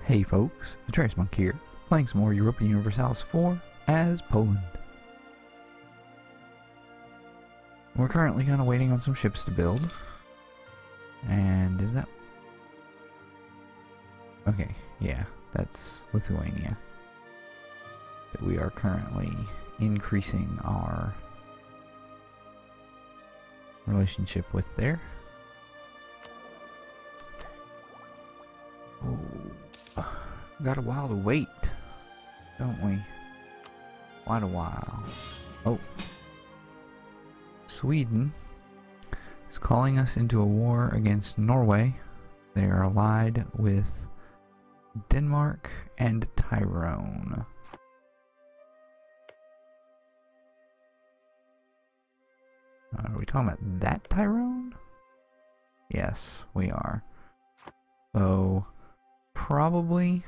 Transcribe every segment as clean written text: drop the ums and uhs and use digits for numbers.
Hey folks, the Trace Monk here, playing some more Europa Universalis 4 as Poland. We're currently kind of waiting on some ships to build. And is that... Okay, yeah, that's Lithuania. That we are currently increasing our relationship with there. Oh, got a while to wait, don't we? Quite a while. Oh. Sweden is calling us into a war against Norway. They are allied with Denmark and Tyrone. Are we talking about that Tyrone? Yes, we are. So, probably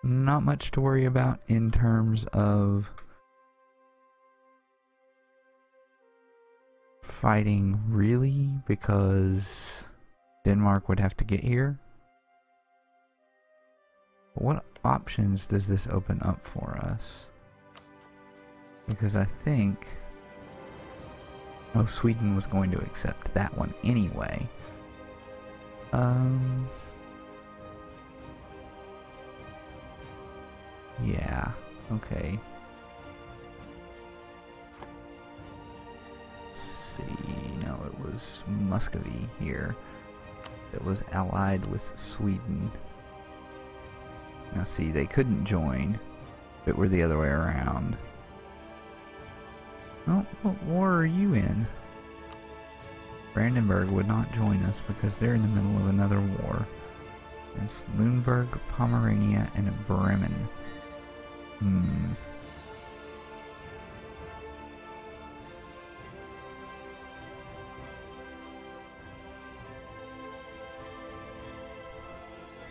not much to worry about in terms of fighting, really, because Denmark would have to get here. But what options does this open up for us? Because I think... Oh, Sweden was going to accept that one anyway. Yeah, okay. Let's see, no, it was Muscovy here that was allied with Sweden. Now see, they couldn't join if it were the other way around. Oh, what war are you in? Brandenburg would not join us because they're in the middle of another war. It's Lüneburg, Pomerania, and Bremen.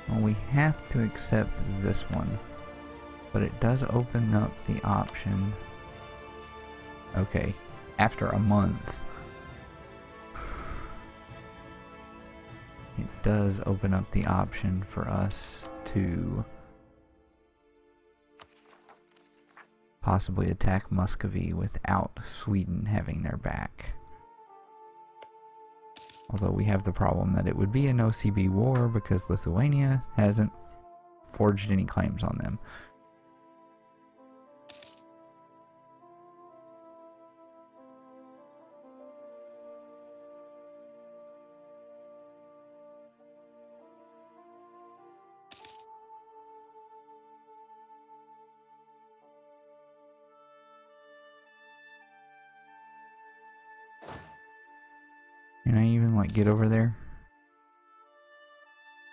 Well, we have to accept this one, but it does open up the option. Okay, after a month, it does open up the option for us to possibly attack Muscovy without Sweden having their back. Although we have the problem that it would be a no-CB war because Lithuania hasn't forged any claims on them. Can I even, like, get over there?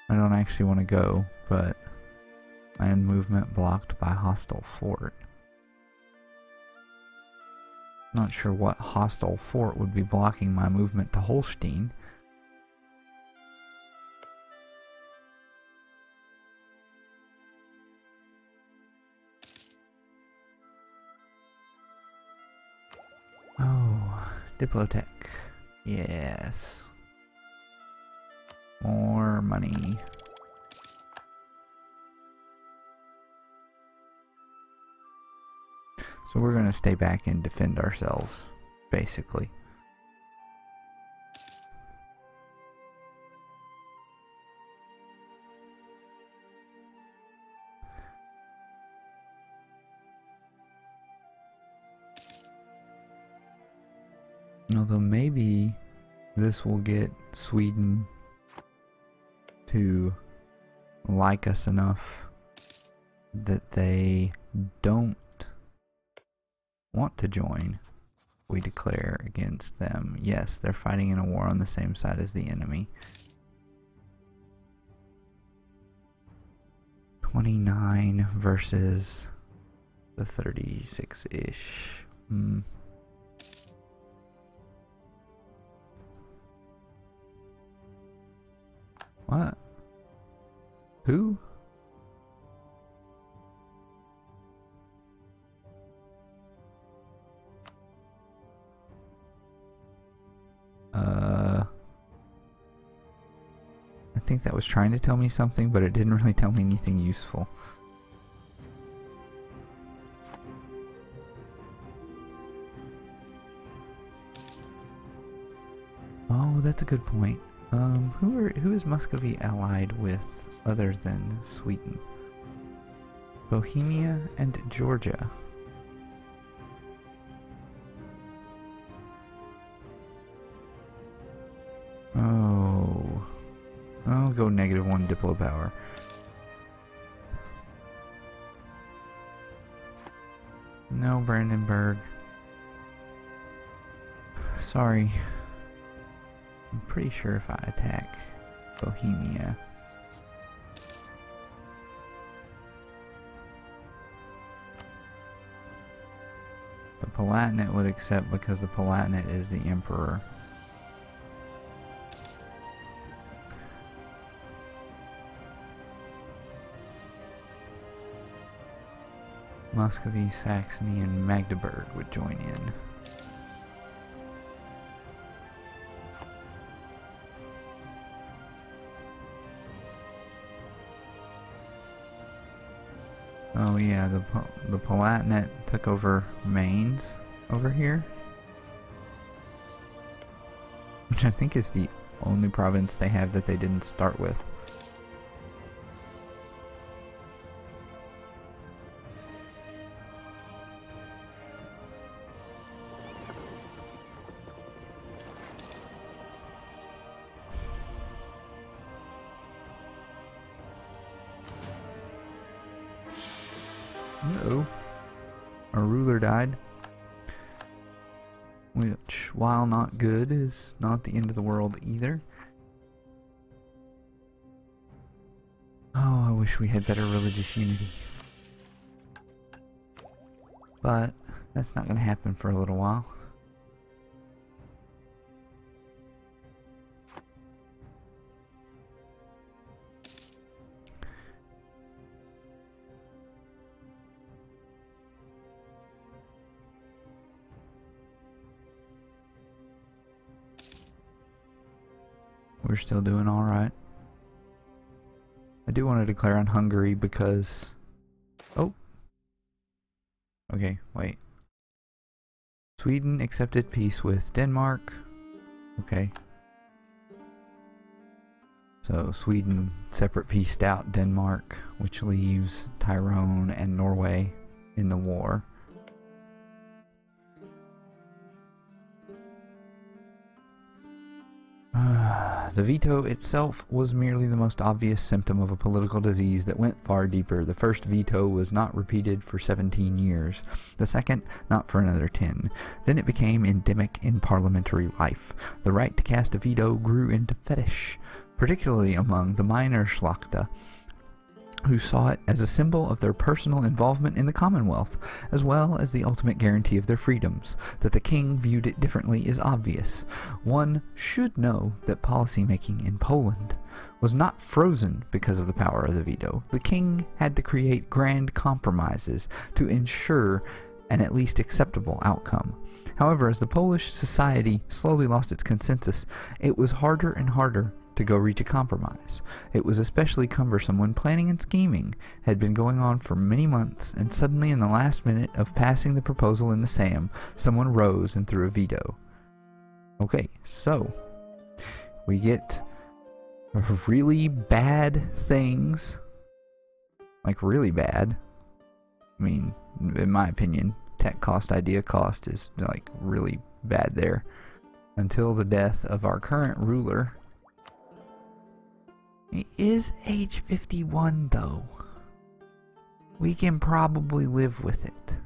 I don't actually want to go, but land movement blocked by hostile fort. Not sure what hostile fort would be blocking my movement to Holstein. Oh, Diplotech. Yes. More money. So we're going to stay back and defend ourselves, basically. Although maybe this will get Sweden to like us enough that they don't want to join. We declare against them. Yes, they're fighting in a war on the same side as the enemy. 29 versus the 36-ish. What? Who? I think that was trying to tell me something, but it didn't really tell me anything useful. Oh, that's a good point. Who is Muscovy allied with other than Sweden? Bohemia and Georgia. Oh, I'll go -1 Diplo power. No, Brandenburg. Sorry. I'm pretty sure if I attack Bohemia, the Palatinate would accept because the Palatinate is the emperor. Muscovy, Saxony, and Magdeburg would join in. Oh yeah, the Palatinate took over Mainz over here, which I think is the only province they have that they didn't start with. Uh-oh. Our ruler died. Which, while not good, is not the end of the world either. Oh, I wish we had better religious unity. But that's not going to happen for a little while. We're still doing alright. I do want to declare on Hungary because... Oh! Okay, wait. Sweden accepted peace with Denmark. Okay. So Sweden separate peaced out Denmark, which leaves Tyrone and Norway in the war. The veto itself was merely the most obvious symptom of a political disease that went far deeper. The first veto was not repeated for 17 years. The second, not for another 10. Then it became endemic in parliamentary life. The right to cast a veto grew into fetish, particularly among the minor Schlachter, who saw it as a symbol of their personal involvement in the Commonwealth, as well as the ultimate guarantee of their freedoms. That the king viewed it differently is obvious. One should know that policymaking in Poland was not frozen because of the power of the veto. The king had to create grand compromises to ensure an at least acceptable outcome. However, as the Polish society slowly lost its consensus, it was harder and harder to go reach a compromise. It was especially cumbersome when planning and scheming had been going on for many months, and suddenly in the last minute of passing the proposal in the Sejm, someone rose and threw a veto. Okay, so we get really bad things, like really bad. I mean, in my opinion, tech cost, idea cost is like really bad there, until the death of our current ruler. He is age 51 though. We can probably live with it.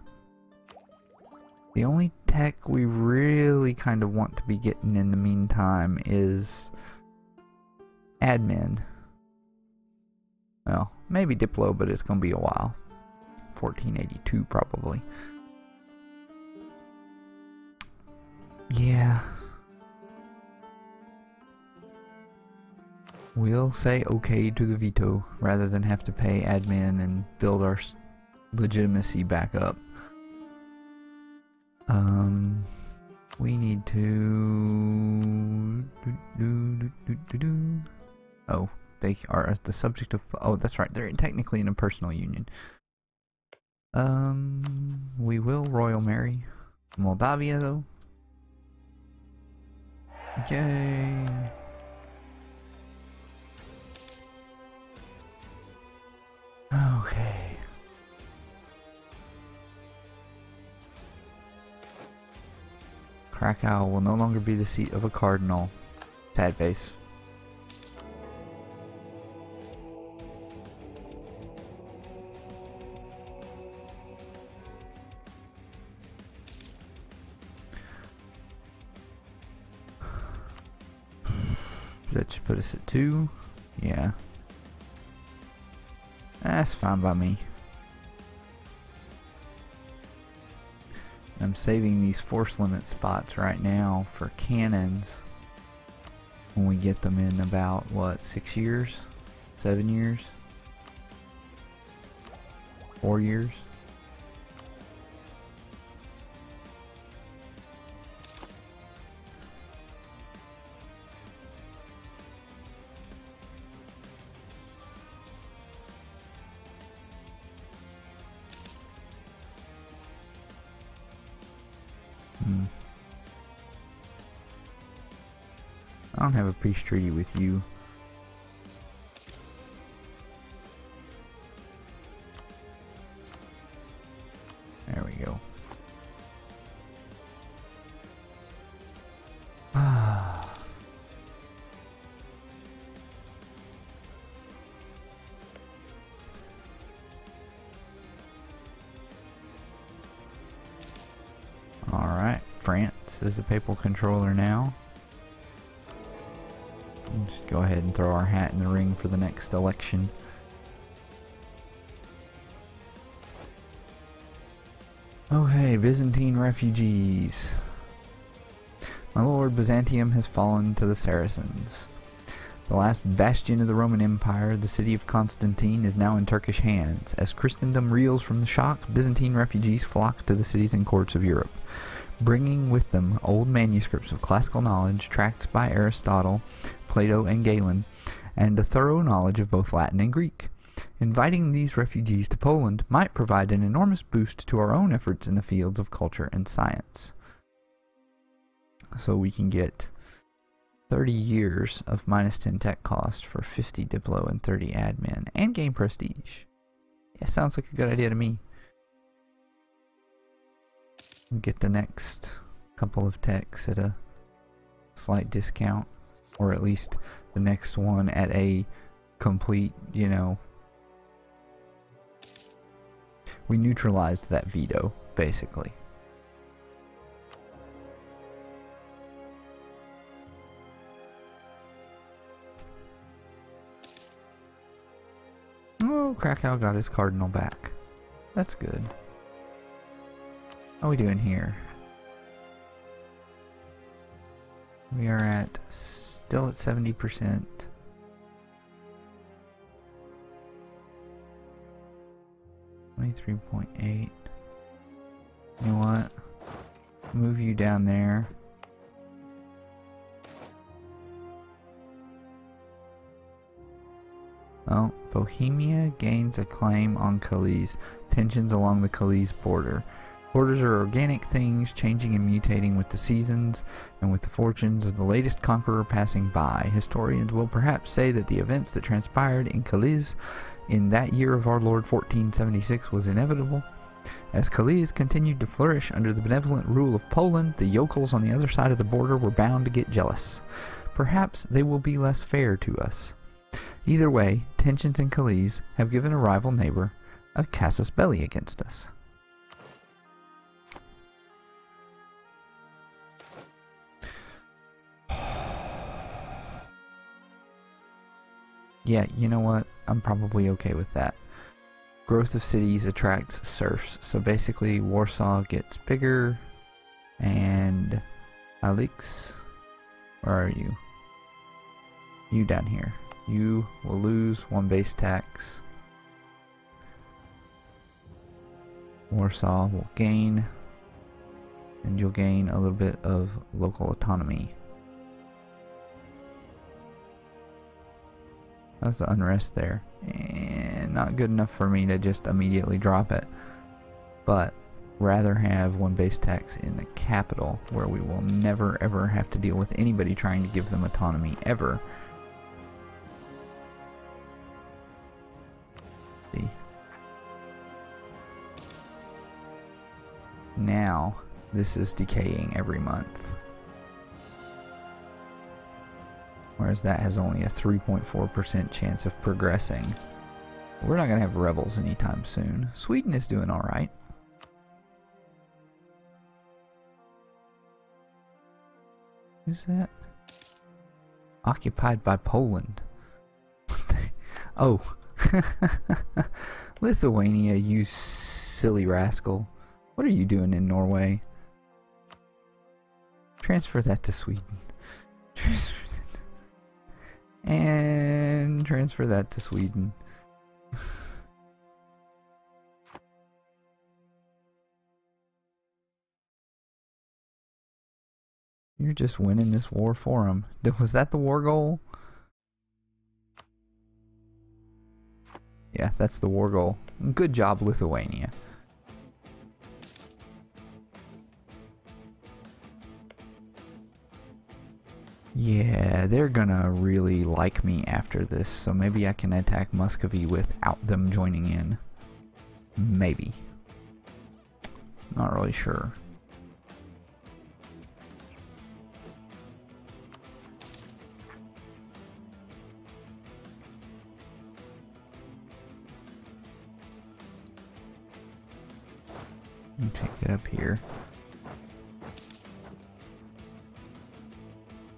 The only tech we really kind of want to be getting in the meantime is admin. Well, maybe Diplo, but it's gonna be a while. 1482 probably. Yeah. We'll say okay to the veto rather than have to pay admin and build our legitimacy back up. We need to... Oh, They are the subject of... Oh, that's right. They're technically in a personal union. We will royal marry Moldavia, though. Yay. Okay. Krakow will no longer be the seat of a cardinal. Sad face. That should put us at 2. Yeah. That's fine by me. I'm saving these force limit spots right now for cannons when we get them in about, what, 6 years? 7 years? 4 years? I don't have a peace treaty with you. There we go. Alright, France is the papal controller now. Just go ahead and throw our hat in the ring for the next election. Okay, Byzantine refugees. My lord, Byzantium has fallen to the Saracens. The last bastion of the Roman Empire, the city of Constantine, is now in Turkish hands. As Christendom reels from the shock, Byzantine refugees flock to the cities and courts of Europe, bringing with them old manuscripts of classical knowledge, tracts by Aristotle, Plato, and Galen, and a thorough knowledge of both Latin and Greek. Inviting these refugees to Poland might provide an enormous boost to our own efforts in the fields of culture and science. So we can get 30 years of -10 tech cost for 50 Diplo and 30 admin, and gain prestige. Yeah, sounds like a good idea to me. Get the next couple of techs at a slight discount, or at least the next one at a complete, you know, we neutralized that veto, basically. Oh, Krakow got his cardinal back. That's good. How are we doing here? We are at still at 70%. $23.8. You know what? Move you down there. Well, Bohemia gains a claim on Calais. Tensions along the Calais border. Borders are organic things, changing and mutating with the seasons and with the fortunes of the latest conqueror passing by. Historians will perhaps say that the events that transpired in Calais in that year of our Lord 1476 was inevitable. As Calais continued to flourish under the benevolent rule of Poland, the yokels on the other side of the border were bound to get jealous. Perhaps they will be less fair to us. Either way, tensions in Calais have given a rival neighbor a casus belli against us. Yeah, you know what? I'm probably okay with that. Growth of cities attracts serfs. So basically, Warsaw gets bigger. And Alex, where are you? You down here. You will lose 1 base tax. Warsaw will gain. And you'll gain a little bit of local autonomy. That's the unrest there. And not good enough for me to just immediately drop it. But rather have one base tax in the capital, where we will never ever have to deal with anybody trying to give them autonomy ever. See. Now this is decaying every month, whereas that has only a 3.4% chance of progressing. We're not gonna have rebels anytime soon. Sweden is doing all right. Who's that? Occupied by Poland. Oh. Lithuania, you silly rascal. What are you doing in Norway? Transfer that to Sweden. Transfer that. And transfer that to Sweden. You're just winning this war for them. Was that the war goal? Yeah, that's the war goal. Good job, Lithuania. Yeah, they're gonna really like me after this, so maybe I can attack Muscovy without them joining in. Maybe. Not really sure. Okay, get up here.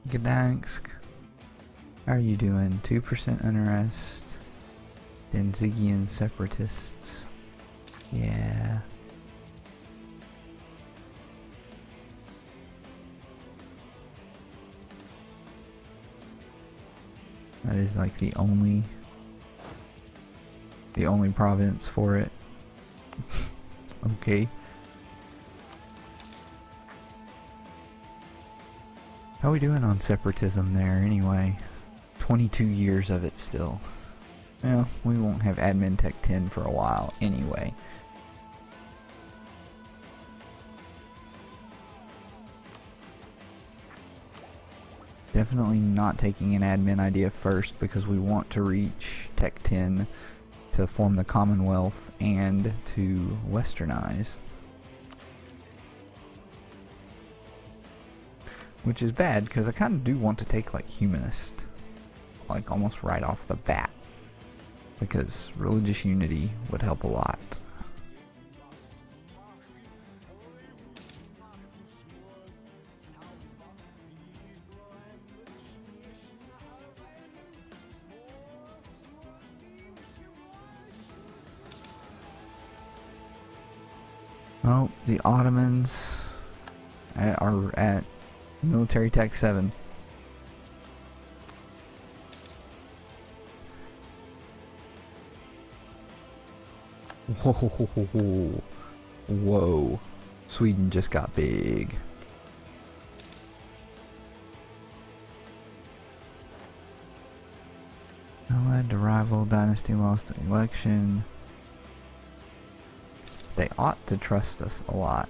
Gdansk. How are you doing? 2% unrest. Danzigian separatists. Yeah. That is like the only province for it. Okay. How are we doing on separatism there anyway? 22 years of it still. Well, we won't have admin tech 10 for a while anyway. Definitely not taking an admin idea first, because we want to reach tech 10 to form the Commonwealth and to westernize. Which is bad, because I kind of do want to take like humanist, like almost right off the bat, because religious unity would help a lot. Oh, the Ottomans are at military tech 7. Whoa. Whoa. Sweden just got big. Allied to rival dynasty lost the election. They ought to trust us a lot.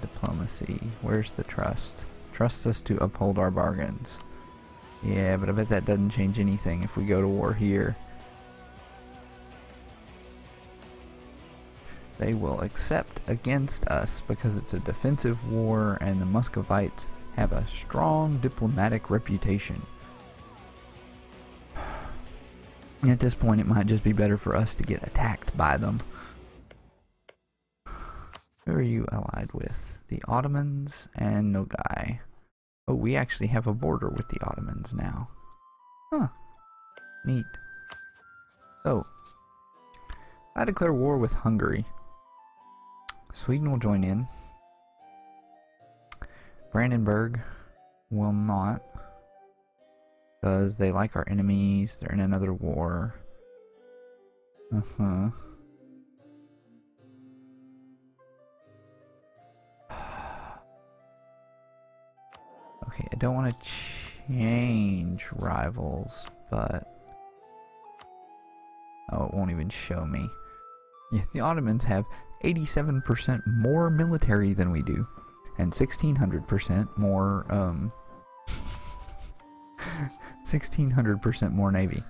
Diplomacy. Where's the trust? Trust us to uphold our bargains. Yeah, but I bet that doesn't change anything if we go to war here. They will accept against us because it's a defensive war and the Muscovites have a strong diplomatic reputation. At this point, it might just be better for us to get attacked by them. Who are you allied with? The Ottomans and Nogai. Oh, we actually have a border with the Ottomans now. Huh. Neat. So, I declare war with Hungary. Sweden will join in. Brandenburg will not, because they like our enemies. They're in another war. don't want to change rivals, but... Oh, it won't even show me. Yeah, the Ottomans have 87% more military than we do, and 1600% more, 1600% more navy.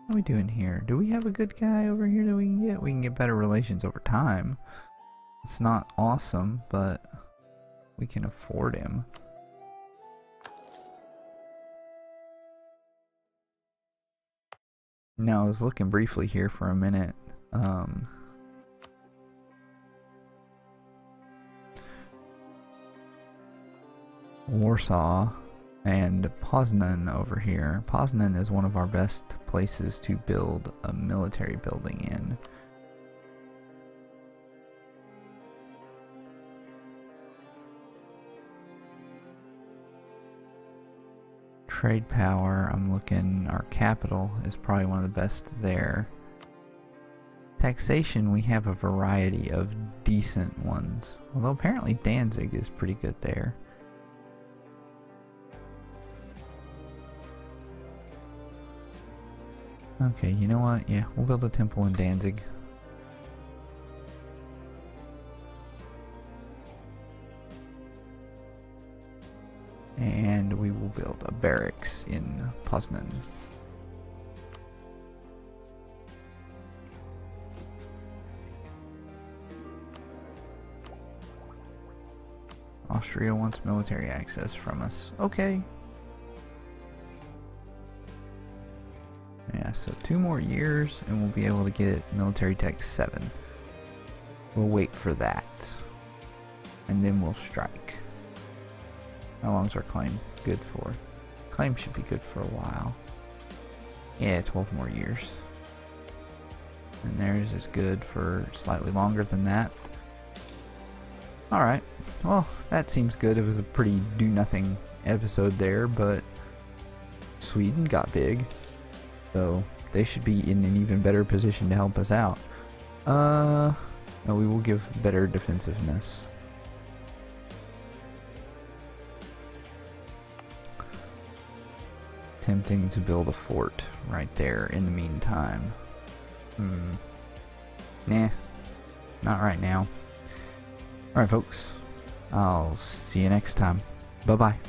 What are we doing here? Do we have a good guy over here that we can get? We can get better relations over time. It's not awesome, but we can afford him. Now, I was looking briefly here for a minute. Warsaw and Poznan over here. Poznan is one of our best places to build a military building in. Trade power, I'm looking, our capital is probably one of the best there. Taxation, we have a variety of decent ones, although apparently Danzig is pretty good there. Okay, you know what? Yeah, we'll build a temple in Danzig. And we will build a barracks in Poznan. Austria wants military access from us. Okay. Yeah, so 2 more years and we'll be able to get military tech 7. We'll wait for that. And then we'll strike. How long's our claim good for? Claim should be good for a while. Yeah, 12 more years. And theirs is good for slightly longer than that. Alright, well, that seems good. It was a pretty do-nothing episode there, but Sweden got big. So they should be in an even better position to help us out. No, we will give better defensiveness. Attempting to build a fort right there in the meantime. Nah, not right now. Alright folks, I'll see you next time. Bye bye.